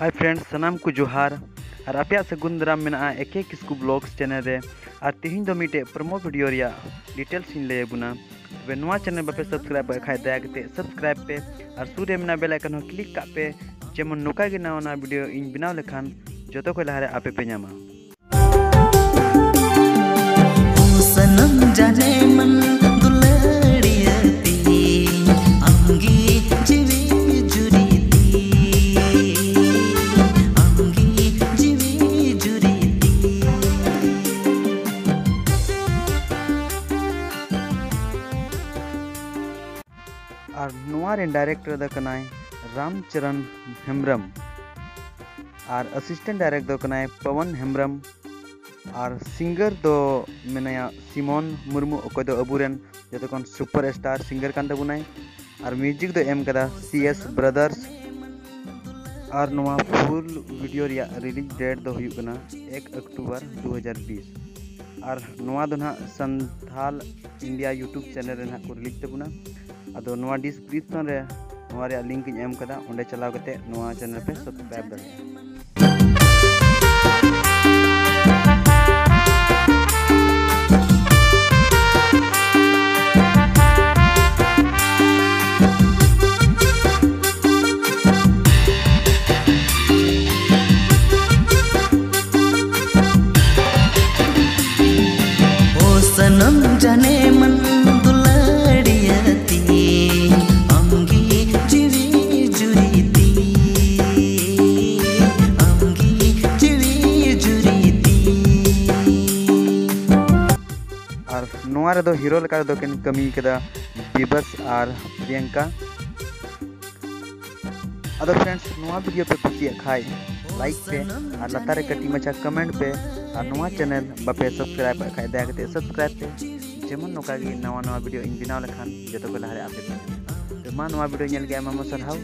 Hi friends सनाम को जोहार और आपे सगुन दाराम मेना एके किस्कू ब्लॉग्स चैनल रे और तेहिं दो मिटे प्रोमो वीडियो रिया डिटेल्स इन ले बुना तबे नोआ चैनल बापे सब्सक्राइब खाय दया कते सब्सक्राइब पे और सुर रे मेना बेल आइकन हो क्लिक का पे जेमन नोका गे नवा वीडियो इन बनाव लेखान जतो को लहारे आपे पे ᱧᱟᱢᱟ। सनम जाने मन दुलड़ियती अंगी जीवी जुरीती अंगी जीवी जुरीती और नोआ रे डायरेक्टर द कनाय रामचरण हेम्ब्रम और असिस्टेंट डायरेक्टर द कनाय पवन हेम्ब्रम और सिंगर दो मेनाया सिमोन मुर्मू अको दो अबुरेन जतोन सुपर स्टार सिंगर कान तबुनाय और म्यूजिक दो एम कदा CS ब्रदर्स और नोआ फुल वीडियो रिया रिलीज डेट दो हुयु कना 1 अक्टूबर 2020 और नोआ दो ना संथाल इंडिया यूट्यूब चैनल रे ना को रिलीज तबुना अदो नोआ डिस्क्रिप्शन रे नोआ रे लिंक इन एम कदा ओंडे चलाव कते नोआ चैनल पे सब्सक्राइब दाड़े। सनम जाने मन दुलड़ियती अंगी जीवी जुरीती अंगी जीवी जुरीती और नोआ रे दो हीरो लका दो किन कमी कदा बीबस और प्रियंका। अदो फ्रेंड्स नोआ वीडियो पे खुशी खाई लाइक पे और लतारे कटी मचा कमेंट पे और नोआ चैनल बापे सब्सक्राइब खाय दया कते सब्सक्राइब पे जेमन नोका गे नवा नवा वीडियो इन बिनाव लखान जतो को लहारे आपे तो मा नोआ वीडियो नेल गे आमा सरहाव।